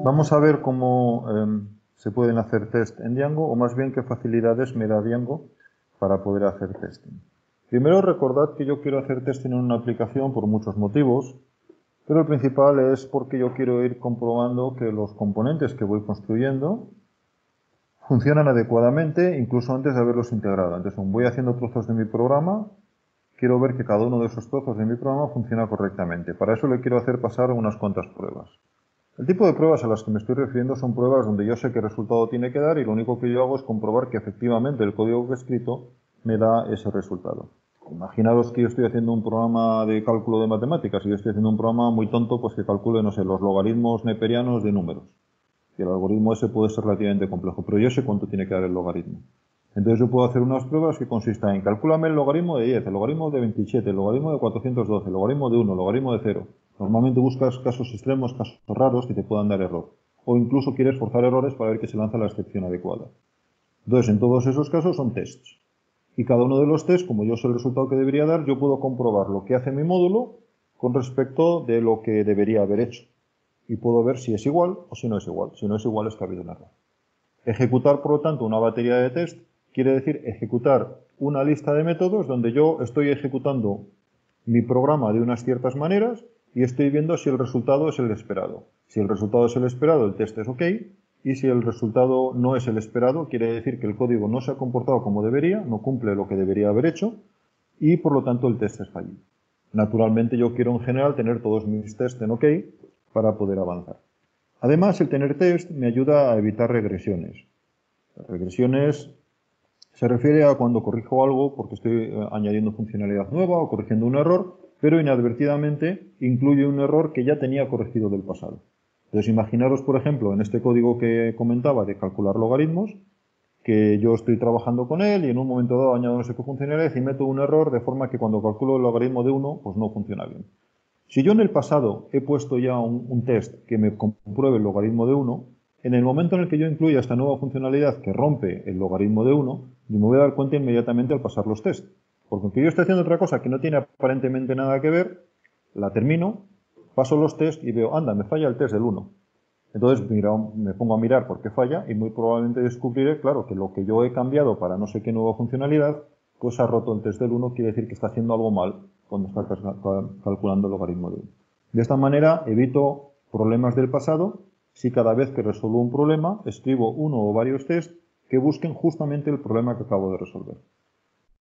Vamos a ver cómo se pueden hacer test en Django, o más bien qué facilidades me da Django para poder hacer testing. Primero, recordad que yo quiero hacer testing en una aplicación por muchos motivos, pero el principal es porque yo quiero ir comprobando que los componentes que voy construyendo funcionan adecuadamente, incluso antes de haberlos integrado. Entonces, voy haciendo trozos de mi programa, quiero ver que cada uno de esos trozos de mi programa funciona correctamente. Para eso le quiero hacer pasar unas cuantas pruebas. El tipo de pruebas a las que me estoy refiriendo son pruebas donde yo sé qué resultado tiene que dar y lo único que yo hago es comprobar que efectivamente el código que he escrito me da ese resultado. Imaginaros que yo estoy haciendo un programa de cálculo de matemáticas y yo estoy haciendo un programa muy tonto pues que calcule, no sé, los logaritmos neperianos de números. Y el algoritmo ese puede ser relativamente complejo, pero yo sé cuánto tiene que dar el logaritmo. Entonces yo puedo hacer unas pruebas que consistan en calcúlame el logaritmo de 10, el logaritmo de 27, el logaritmo de 412, el logaritmo de 1, el logaritmo de 0. Normalmente buscas casos extremos, casos raros que te puedan dar error. O incluso quieres forzar errores para ver que se lanza la excepción adecuada. Entonces, en todos esos casos son tests. Y cada uno de los tests, como yo sé el resultado que debería dar, yo puedo comprobar lo que hace mi módulo con respecto de lo que debería haber hecho. Y puedo ver si es igual o si no es igual. Si no es igual es que ha habido un error. Ejecutar, por lo tanto, una batería de test quiere decir ejecutar una lista de métodos donde yo estoy ejecutando mi programa de unas ciertas maneras y estoy viendo si el resultado es el esperado. Si el resultado es el esperado, el test es OK, y si el resultado no es el esperado, quiere decir que el código no se ha comportado como debería, no cumple lo que debería haber hecho, y por lo tanto el test es fallido. Naturalmente yo quiero en general tener todos mis tests en OK para poder avanzar. Además, el tener test me ayuda a evitar regresiones. Regresiones se refiere a cuando corrijo algo porque estoy añadiendo funcionalidad nueva o corrigiendo un error, pero inadvertidamente incluye un error que ya tenía corregido del pasado. Entonces, imaginaros, por ejemplo, en este código que comentaba de calcular logaritmos, que yo estoy trabajando con él y en un momento dado añado no sé qué funcionalidad y meto un error de forma que cuando calculo el logaritmo de 1, pues no funciona bien. Si yo en el pasado he puesto ya un test que me compruebe el logaritmo de 1, en el momento en el que yo incluya esta nueva funcionalidad que rompe el logaritmo de 1, yo me voy a dar cuenta inmediatamente al pasar los tests. Porque aunque yo esté haciendo otra cosa que no tiene aparentemente nada que ver, la termino, paso los tests y veo, anda, me falla el test del 1. Entonces me pongo a mirar por qué falla y muy probablemente descubriré, claro, que lo que yo he cambiado para no sé qué nueva funcionalidad, pues ha roto el test del 1, quiere decir que está haciendo algo mal cuando está calculando el logaritmo de 1. De esta manera evito problemas del pasado si cada vez que resuelvo un problema escribo uno o varios tests que busquen justamente el problema que acabo de resolver.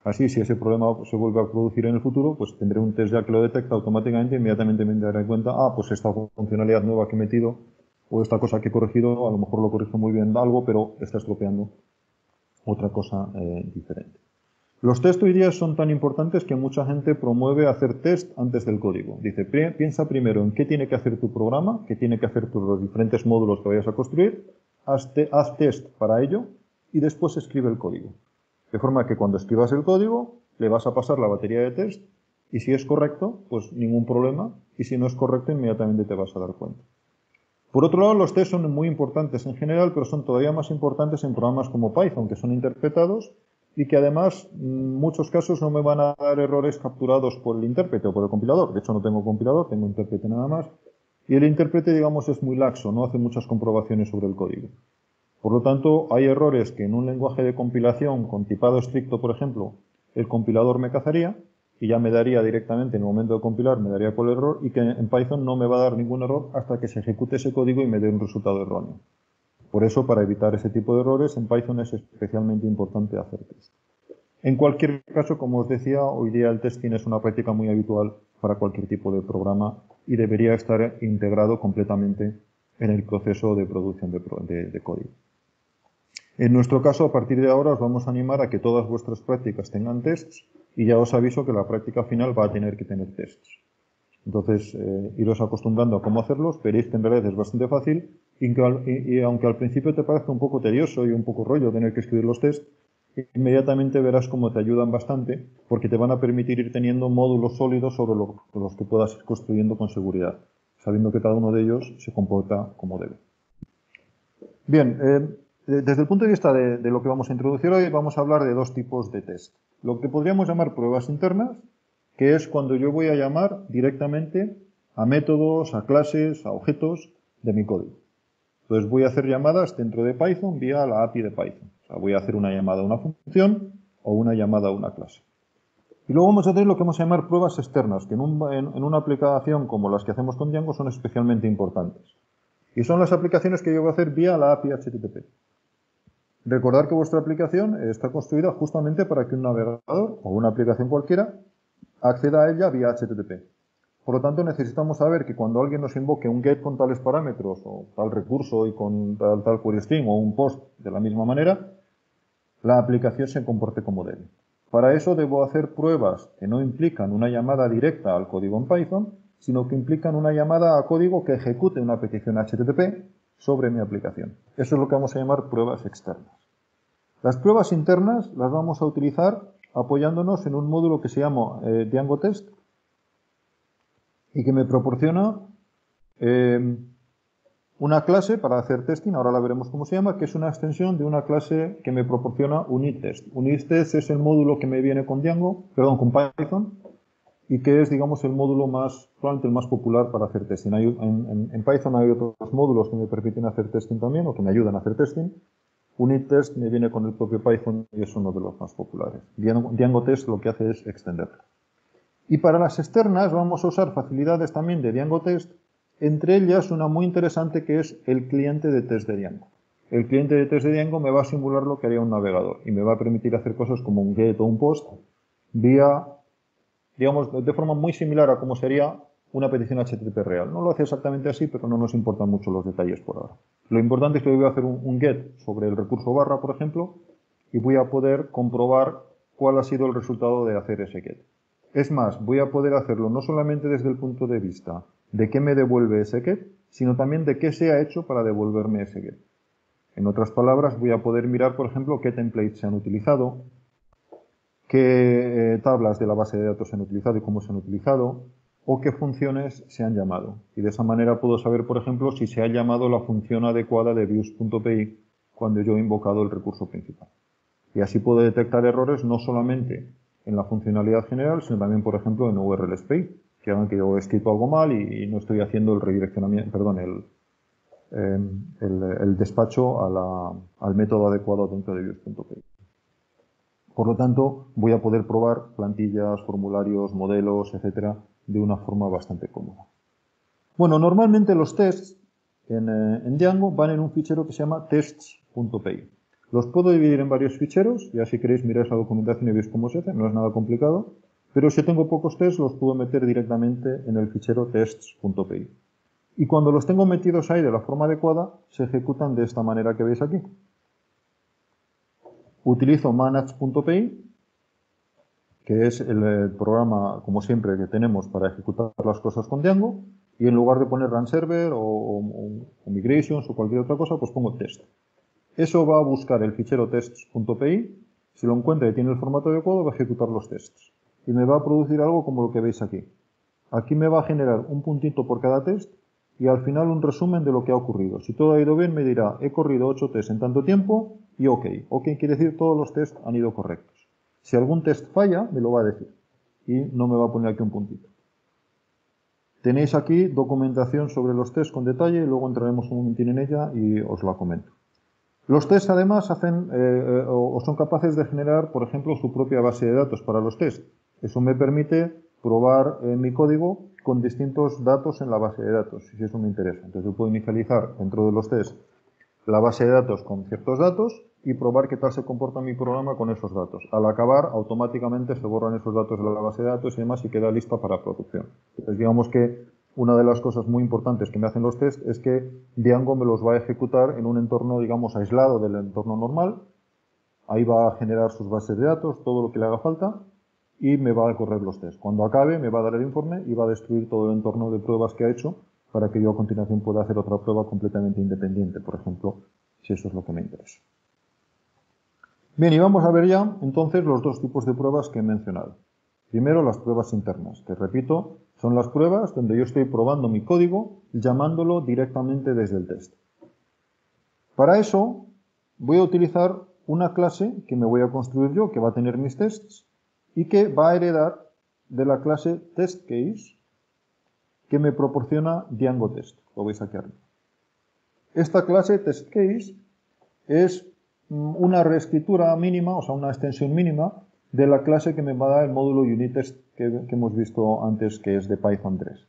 Así, si ese problema se vuelve a producir en el futuro, pues tendré un test ya que lo detecta automáticamente, inmediatamente me daré cuenta, pues esta funcionalidad nueva que he metido o esta cosa que he corregido, a lo mejor lo corrijo muy bien algo, pero está estropeando otra cosa diferente. Los test hoy día son tan importantes que mucha gente promueve hacer test antes del código. Dice, piensa primero en qué tiene que hacer tu programa, qué tiene que hacer los diferentes módulos que vayas a construir, haz test para ello y después escribe el código. De forma que cuando escribas el código, le vas a pasar la batería de test y si es correcto, pues ningún problema, y si no es correcto, inmediatamente te vas a dar cuenta. Por otro lado, los tests son muy importantes en general, pero son todavía más importantes en programas como Python, que son interpretados y que además en muchos casos no me van a dar errores capturados por el intérprete o por el compilador. De hecho, no tengo compilador, tengo intérprete nada más. Y el intérprete, digamos, es muy laxo, no hace muchas comprobaciones sobre el código. Por lo tanto, hay errores que en un lenguaje de compilación con tipado estricto, por ejemplo, el compilador me cazaría y ya me daría directamente en el momento de compilar, me daría por el error, y que en Python no me va a dar ningún error hasta que se ejecute ese código y me dé un resultado erróneo. Por eso, para evitar ese tipo de errores, en Python es especialmente importante hacer test. En cualquier caso, como os decía, hoy día el testing es una práctica muy habitual para cualquier tipo de programa y debería estar integrado completamente en el proceso de producción de código. En nuestro caso, a partir de ahora, os vamos a animar a que todas vuestras prácticas tengan tests y ya os aviso que la práctica final va a tener que tener tests. Entonces, iros acostumbrando a cómo hacerlos, veréis que en realidad es bastante fácil y aunque al principio te parezca un poco tedioso y un poco rollo tener que escribir los tests, inmediatamente verás cómo te ayudan bastante porque te van a permitir ir teniendo módulos sólidos sobre los que puedas ir construyendo con seguridad, sabiendo que cada uno de ellos se comporta como debe. Bien, desde el punto de vista de lo que vamos a introducir hoy, vamos a hablar de dos tipos de test. Lo que podríamos llamar pruebas internas, que es cuando yo voy a llamar directamente a métodos, a clases, a objetos de mi código. Entonces voy a hacer llamadas dentro de Python vía la API de Python. O sea, voy a hacer una llamada a una función o una llamada a una clase. Y luego vamos a hacer lo que vamos a llamar pruebas externas, que en una aplicación como las que hacemos con Django son especialmente importantes. Y son las aplicaciones que yo voy a hacer vía la API HTTP. Recordad que vuestra aplicación está construida justamente para que un navegador o una aplicación cualquiera acceda a ella vía HTTP. Por lo tanto, necesitamos saber que cuando alguien nos invoque un GET con tales parámetros o tal recurso y con tal query string o un POST de la misma manera, la aplicación se comporte como debe. Para eso debo hacer pruebas que no implican una llamada directa al código en Python, sino que implican una llamada a código que ejecute una petición HTTP sobre mi aplicación. Eso es lo que vamos a llamar pruebas externas. Las pruebas internas las vamos a utilizar apoyándonos en un módulo que se llama Django Test y que me proporciona una clase para hacer testing, ahora la veremos cómo se llama, que es una extensión de una clase que me proporciona UnitTest. UnitTest es el módulo que me viene con con Python, y que es, digamos, el módulo probablemente el más popular para hacer testing. En Python hay otros módulos que me permiten hacer testing también, o que me ayudan a hacer testing. UnitTest me viene con el propio Python y es uno de los más populares. Django Test lo que hace es extenderlo. Y para las externas vamos a usar facilidades también de Django Test, entre ellas una muy interesante que es el cliente de test de Django. El cliente de test de Django me va a simular lo que haría un navegador y me va a permitir hacer cosas como un GET o un POST vía, digamos, de forma muy similar a cómo sería una petición HTTP real. No lo hace exactamente así, pero no nos importan mucho los detalles por ahora. Lo importante es que voy a hacer un GET sobre el recurso barra, por ejemplo, y voy a poder comprobar cuál ha sido el resultado de hacer ese GET. Es más, voy a poder hacerlo no solamente desde el punto de vista de qué me devuelve ese GET, sino también de qué se ha hecho para devolverme ese GET. En otras palabras, voy a poder mirar, por ejemplo, qué templates se han utilizado, qué tablas de la base de datos se han utilizado y cómo se han utilizado, o qué funciones se han llamado. Y de esa manera puedo saber, por ejemplo, si se ha llamado la función adecuada de views.py cuando yo he invocado el recurso principal. Y así puedo detectar errores no solamente en la funcionalidad general, sino también, por ejemplo, en URLspace, que hagan que yo he escrito algo mal y no estoy haciendo el redireccionamiento, perdón, el despacho al método adecuado dentro de views.py. Por lo tanto, voy a poder probar plantillas, formularios, modelos, etcétera, de una forma bastante cómoda. Bueno, normalmente los tests en Django van en un fichero que se llama tests.py. Los puedo dividir en varios ficheros, ya si queréis miráis la documentación y veis cómo se hace, no es nada complicado, pero si tengo pocos tests los puedo meter directamente en el fichero tests.py. Y cuando los tengo metidos ahí de la forma adecuada, se ejecutan de esta manera que veis aquí. Utilizo manage.py, que es el programa, como siempre, que tenemos para ejecutar las cosas con Django, y en lugar de poner run server o migrations o cualquier otra cosa, pues pongo test. Eso va a buscar el fichero tests.py, si lo encuentra y tiene el formato adecuado, va a ejecutar los tests. Y me va a producir algo como lo que veis aquí. Aquí me va a generar un puntito por cada test y al final un resumen de lo que ha ocurrido. Si todo ha ido bien, me dirá, he corrido 8 tests en tanto tiempo y OK. OK quiere decir todos los tests han ido correctos. Si algún test falla, me lo va a decir y no me va a poner aquí un puntito. Tenéis aquí documentación sobre los tests con detalle y luego entraremos un momentín en ella y os la comento. Los tests además hacen o son capaces de generar, por ejemplo, su propia base de datos para los tests. Eso me permite probar mi código con distintos datos en la base de datos, si eso me interesa. Entonces yo puedo inicializar dentro de los tests la base de datos con ciertos datos y probar qué tal se comporta mi programa con esos datos. Al acabar, automáticamente se borran esos datos de la base de datos y demás y queda lista para producción. Entonces digamos que una de las cosas muy importantes que me hacen los tests es que Django me los va a ejecutar en un entorno, digamos, aislado del entorno normal. Ahí va a generar sus bases de datos, todo lo que le haga falta, y me va a correr los tests. Cuando acabe, me va a dar el informe y va a destruir todo el entorno de pruebas que ha hecho para que yo a continuación pueda hacer otra prueba completamente independiente, por ejemplo, si eso es lo que me interesa. Bien, y vamos a ver ya, entonces, los dos tipos de pruebas que he mencionado. Primero, las pruebas internas, que repito, son las pruebas donde yo estoy probando mi código llamándolo directamente desde el test. Para eso, voy a utilizar una clase que me voy a construir yo, que va a tener mis tests, y que va a heredar de la clase testCase, que me proporciona Django Test. Lo veis aquí arriba. Esta clase testCase es una reescritura mínima, o sea, una extensión mínima de la clase que me va a dar el módulo UnitTest que hemos visto antes, que es de Python 3.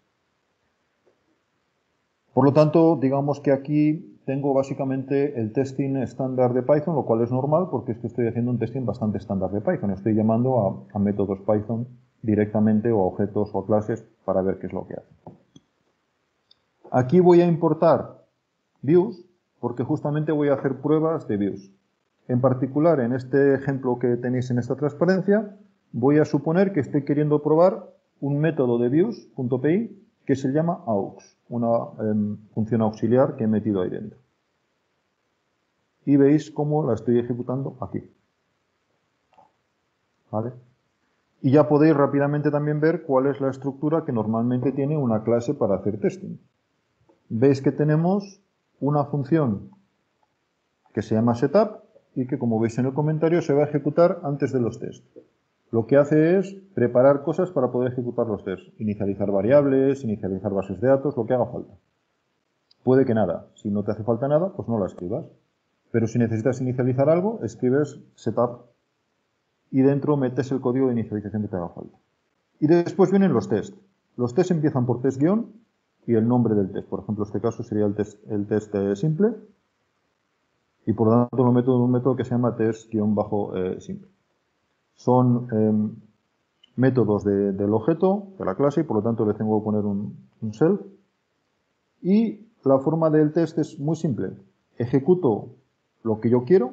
Por lo tanto, digamos que aquí tengo básicamente el testing estándar de Python, lo cual es normal porque es que estoy haciendo un testing bastante estándar de Python. Estoy llamando a métodos Python directamente o a objetos o a clases para ver qué es lo que hace. Aquí voy a importar views porque justamente voy a hacer pruebas de views. En particular, en este ejemplo que tenéis en esta transparencia, voy a suponer que estoy queriendo probar un método de views.py que se llama aux, una función auxiliar que he metido ahí dentro. Y veis cómo la estoy ejecutando aquí. ¿Vale? Y ya podéis rápidamente también ver cuál es la estructura que normalmente tiene una clase para hacer testing. Veis que tenemos una función que se llama setup y que, como veis en el comentario, se va a ejecutar antes de los tests. Lo que hace es preparar cosas para poder ejecutar los tests. Inicializar variables, inicializar bases de datos, lo que haga falta. Puede que nada. Si no te hace falta nada, pues no la escribas. Pero si necesitas inicializar algo, escribes setup y dentro metes el código de inicialización que te haga falta. Y después vienen los tests. Los tests empiezan por test guión y el nombre del test. Por ejemplo, este caso sería el test simple. Y por lo tanto lo meto en un método que se llama test-simple. Son métodos del objeto, de la clase, y por lo tanto le tengo que poner un self. Y la forma del test es muy simple. Ejecuto lo que yo quiero.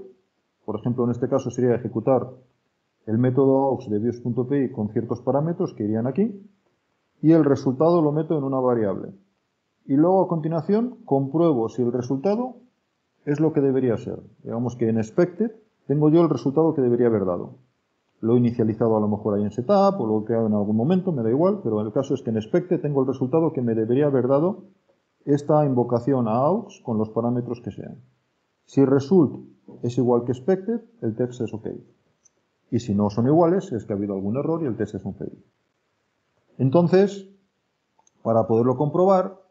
Por ejemplo, en este caso sería ejecutar el método aux de views.py con ciertos parámetros que irían aquí. Y el resultado lo meto en una variable. Y luego a continuación compruebo si el resultado es lo que debería ser. Digamos que en expected tengo yo el resultado que debería haber dado. Lo he inicializado a lo mejor ahí en setup o lo he creado en algún momento, me da igual, pero el caso es que en expected tengo el resultado que me debería haber dado esta invocación a aux con los parámetros que sean. Si result es igual que expected, el test es OK. Y si no son iguales, es que ha habido algún error y el test es un fail. Entonces, para poderlo comprobar,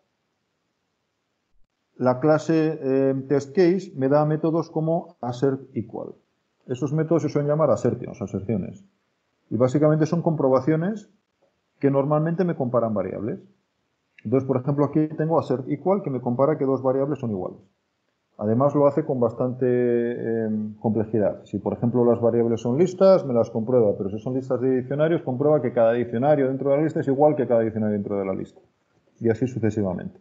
la clase testCase me da métodos como assert_equal. Esos métodos se suelen llamar assertions, aserciones. Y básicamente son comprobaciones que normalmente me comparan variables. Entonces, por ejemplo, aquí tengo assert_equal que me compara que dos variables son iguales. Además lo hace con bastante complejidad. Si, por ejemplo, las variables son listas, me las comprueba, pero si son listas de diccionarios, comprueba que cada diccionario dentro de la lista es igual que cada diccionario dentro de la lista. Y así sucesivamente.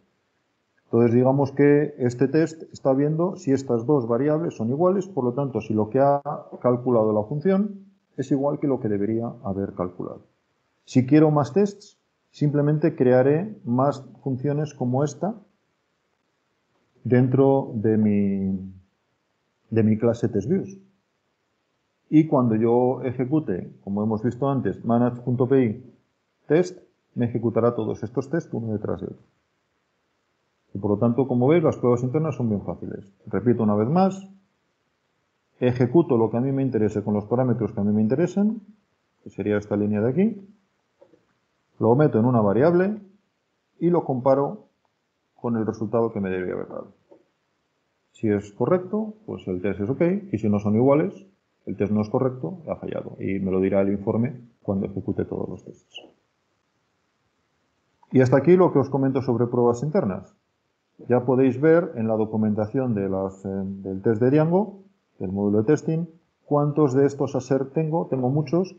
Entonces, digamos que este test está viendo si estas dos variables son iguales, por lo tanto, si lo que ha calculado la función es igual que lo que debería haber calculado. Si quiero más tests, simplemente crearé más funciones como esta dentro de mi clase testViews. Y cuando yo ejecute, como hemos visto antes, manage.py test, me ejecutará todos estos tests uno detrás de otro. Y por lo tanto, como veis, las pruebas internas son bien fáciles. Repito una vez más, ejecuto lo que a mí me interese con los parámetros que a mí me interesen, que sería esta línea de aquí, lo meto en una variable y lo comparo con el resultado que me debería haber dado. Si es correcto, pues el test es OK, y si no son iguales, el test no es correcto, ha fallado, y me lo dirá el informe cuando ejecute todos los tests. Y hasta aquí lo que os comento sobre pruebas internas. Ya podéis ver en la documentación del test de Django, del módulo de testing, cuántos de estos assert tengo muchos,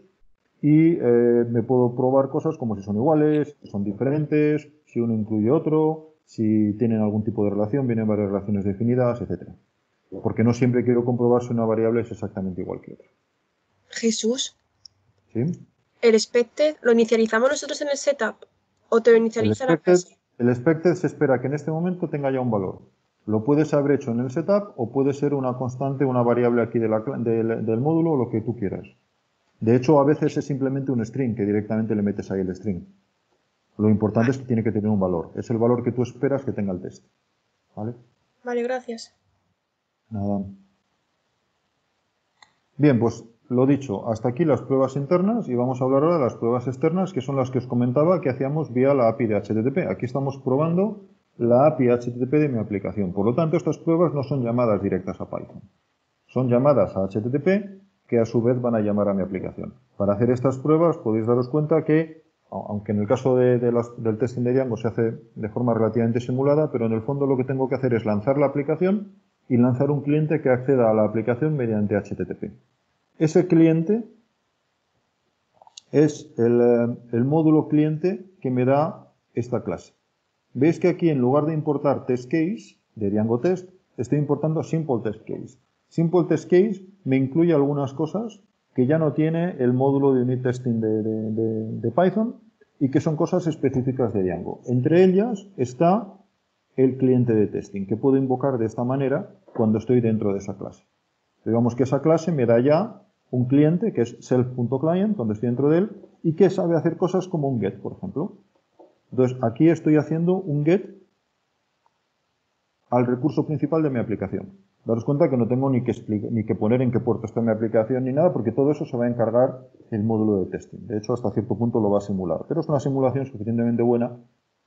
y me puedo probar cosas como si son iguales, si son diferentes, si uno incluye otro, si tienen algún tipo de relación, vienen varias relaciones definidas, etc. Porque no siempre quiero comprobar si una variable es exactamente igual que otra. Jesús, ¿Sí? ¿el expected lo inicializamos nosotros en el setup o te lo inicializa la clase? El expected se espera que en este momento tenga ya un valor. Lo puedes haber hecho en el setup o puede ser una constante, una variable aquí del módulo o lo que tú quieras. De hecho, a veces es simplemente un string que directamente le metes ahí el string. Lo importante es que tiene que tener un valor. Es el valor que tú esperas que tenga el test. ¿Vale? Vale, gracias. Nada. Bien, pues lo dicho, hasta aquí las pruebas internas y vamos a hablar ahora de las pruebas externas, que son las que os comentaba que hacíamos vía la API de HTTP. Aquí estamos probando la API HTTP de mi aplicación. Por lo tanto, estas pruebas no son llamadas directas a Python. Son llamadas a HTTP que a su vez van a llamar a mi aplicación. Para hacer estas pruebas podéis daros cuenta que, aunque en el caso del testing de Django se hace de forma relativamente simulada, pero en el fondo lo que tengo que hacer es lanzar la aplicación y lanzar un cliente que acceda a la aplicación mediante HTTP. Ese cliente es el módulo cliente que me da esta clase. Veis que aquí en lugar de importar test case de Django Test, estoy importando simple test case. Simple test case me incluye algunas cosas que ya no tiene el módulo de unit testing de Python y que son cosas específicas de Django. Entre ellas está el cliente de testing, que puedo invocar de esta manera cuando estoy dentro de esa clase. Digamos que esa clase me da ya un cliente que es self.client, donde estoy dentro de él, y que sabe hacer cosas como un get, por ejemplo. Entonces, aquí estoy haciendo un get al recurso principal de mi aplicación. Daros cuenta que no tengo ni que poner en qué puerto está mi aplicación ni nada, porque todo eso se va a encargar el módulo de testing. De hecho, hasta cierto punto lo va a simular. Pero es una simulación suficientemente buena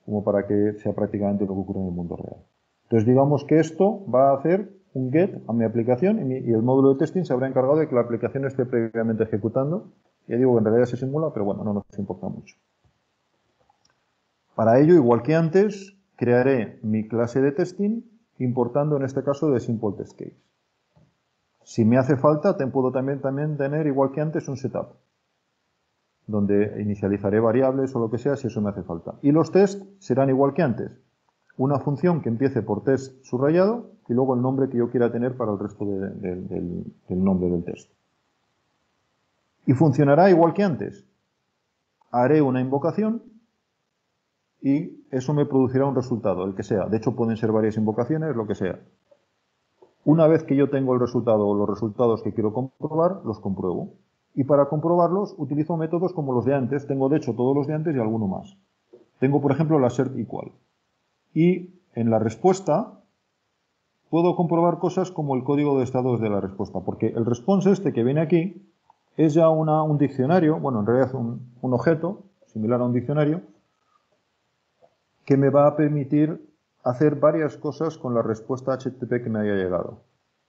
como para que sea prácticamente lo que ocurre en el mundo real. Entonces, digamos que esto va a hacer un get a mi aplicación y el módulo de testing se habrá encargado de que la aplicación esté previamente ejecutando. Ya digo que en realidad se simula, pero bueno, no nos importa mucho. Para ello, igual que antes, crearé mi clase de testing importando en este caso de simple test case. Si me hace falta, puedo también tener, igual que antes, un setup, donde inicializaré variables o lo que sea si eso me hace falta. Y los tests serán igual que antes. Una función que empiece por test subrayado y luego el nombre que yo quiera tener para el resto del nombre del test. Y funcionará igual que antes. Haré una invocación y eso me producirá un resultado, el que sea. De hecho, pueden ser varias invocaciones, lo que sea. Una vez que yo tengo el resultado o los resultados que quiero comprobar, los compruebo. Y para comprobarlos utilizo métodos como los de antes. Tengo, de hecho, todos los de antes y alguno más. Tengo, por ejemplo, la assert equal. Y en la respuesta puedo comprobar cosas como el código de estados de la respuesta. Porque el response este que viene aquí es ya un diccionario, bueno, en realidad un objeto similar a un diccionario, que me va a permitir hacer varias cosas con la respuesta HTTP que me haya llegado.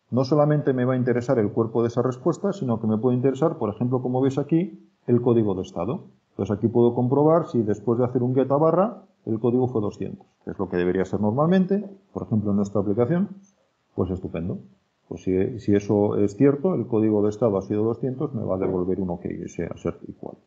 No solamente me va a interesar el cuerpo de esa respuesta, sino que me puede interesar, por ejemplo, como veis aquí, el código de estado. Entonces aquí puedo comprobar si después de hacer un get a barra, el código fue 200, que es lo que debería ser normalmente, por ejemplo, en nuestra aplicación. Pues estupendo. Pues si eso es cierto, el código de estado ha sido 200, me va a devolver un OK, ese assert igual.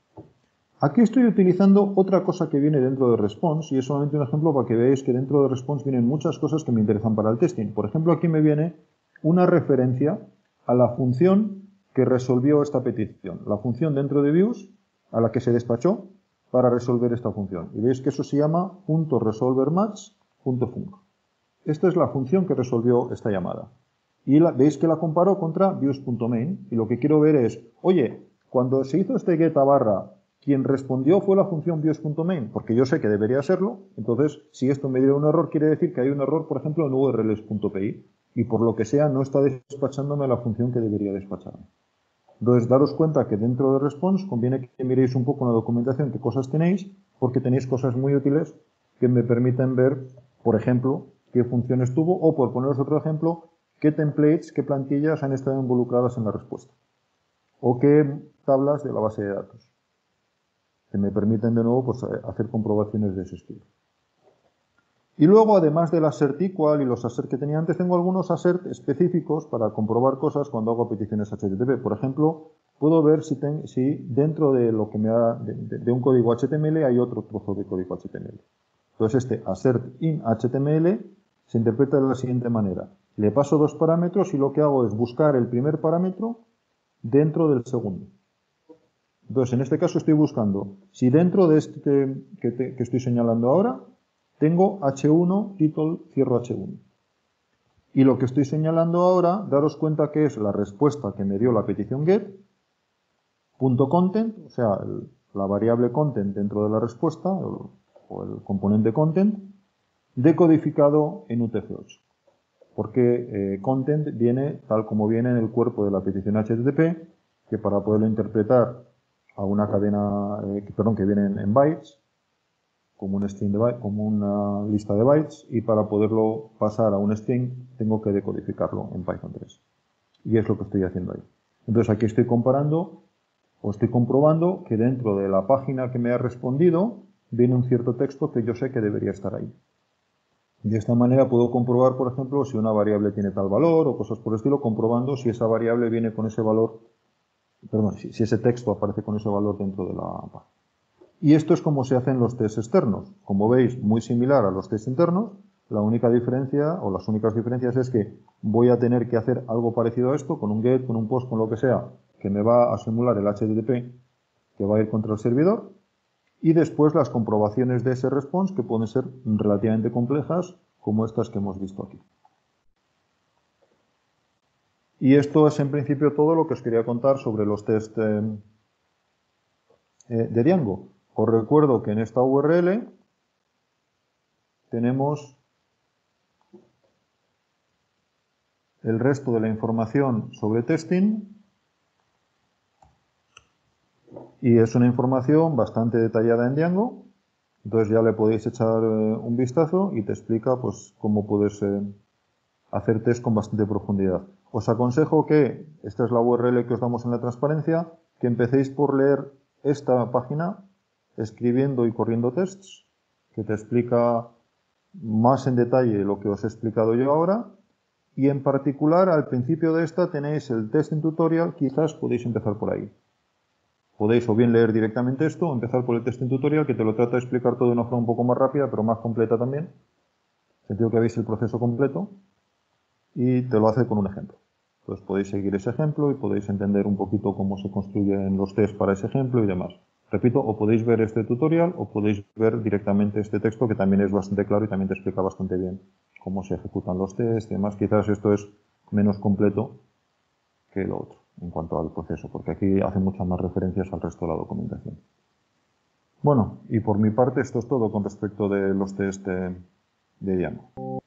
Aquí estoy utilizando otra cosa que viene dentro de Response y es solamente un ejemplo para que veáis que dentro de Response vienen muchas cosas que me interesan para el testing. Por ejemplo, aquí me viene una referencia a la función que resolvió esta petición, la función dentro de Views a la que se despachó para resolver esta función. Y veis que eso se llama .resolverMatch.func. Esta es la función que resolvió esta llamada. Y veis que la comparo contra views.main y lo que quiero ver es, oye, cuando se hizo este get a barra, quien respondió fue la función views.main, porque yo sé que debería serlo. Entonces, si esto me dio un error, quiere decir que hay un error, por ejemplo, en urls.py, y por lo que sea no está despachándome la función que debería despacharme. Entonces, daros cuenta que dentro de Response conviene que miréis un poco en la documentación qué cosas tenéis, porque tenéis cosas muy útiles que me permiten ver, por ejemplo, qué funciones tuvo, o por poneros otro ejemplo, qué templates, qué plantillas han estado involucradas en la respuesta, o qué tablas de la base de datos, que me permiten de nuevo pues, hacer comprobaciones de ese estilo. Y luego, además del assert equal y los assert que tenía antes, tengo algunos assert específicos para comprobar cosas cuando hago peticiones HTTP. Por ejemplo, puedo ver si dentro de lo que me da de un código HTML hay otro trozo de código HTML. Entonces, este assert in HTML se interpreta de la siguiente manera. Le paso dos parámetros y lo que hago es buscar el primer parámetro dentro del segundo. Entonces, en este caso estoy buscando si dentro de este que estoy señalando ahora tengo h1, title, cierro h1. Y lo que estoy señalando ahora, daros cuenta que es la respuesta que me dio la petición get, punto content, o sea, la variable content dentro de la respuesta, o el componente content, decodificado en UTF-8. Porque content viene tal como viene en el cuerpo de la petición HTTP, que para poderlo interpretar a una cadena, que viene en bytes, como un string como una lista de bytes, y para poderlo pasar a un string tengo que decodificarlo en Python 3. Y es lo que estoy haciendo ahí. Entonces aquí estoy comparando o estoy comprobando que dentro de la página que me ha respondido viene un cierto texto que yo sé que debería estar ahí. De esta manera puedo comprobar, por ejemplo, si una variable tiene tal valor o cosas por el estilo, comprobando si esa variable viene con ese valor, perdón, si ese texto aparece con ese valor dentro de la página. Y esto es como se hacen los tests externos. Como veis, muy similar a los tests internos. La única diferencia, o las únicas diferencias, es que voy a tener que hacer algo parecido a esto, con un get, con un post, con lo que sea, que me va a simular el HTTP que va a ir contra el servidor. Y después las comprobaciones de ese response, que pueden ser relativamente complejas, como estas que hemos visto aquí. Y esto es en principio todo lo que os quería contar sobre los tests de Django. Os recuerdo que en esta URL tenemos el resto de la información sobre testing, y es una información bastante detallada en Django. Entonces ya le podéis echar un vistazo y te explica pues cómo puedes hacer test con bastante profundidad. Os aconsejo que, esta es la URL que os damos en la transparencia, que empecéis por leer esta página escribiendo y corriendo tests, que te explica más en detalle lo que os he explicado yo ahora, y en particular al principio de esta tenéis el testing tutorial, quizás podéis empezar por ahí. Podéis o bien leer directamente esto o empezar por el testing tutorial, que te lo trata de explicar todo de una forma un poco más rápida, pero más completa también, en el sentido que veis el proceso completo, y te lo hace con un ejemplo. Entonces podéis seguir ese ejemplo y podéis entender un poquito cómo se construyen los tests para ese ejemplo y demás. Repito, o podéis ver este tutorial o podéis ver directamente este texto, que también es bastante claro y también te explica bastante bien cómo se ejecutan los tests y demás. Quizás esto es menos completo que lo otro en cuanto al proceso, porque aquí hace muchas más referencias al resto de la documentación. Bueno, y por mi parte esto es todo con respecto de los tests de Django.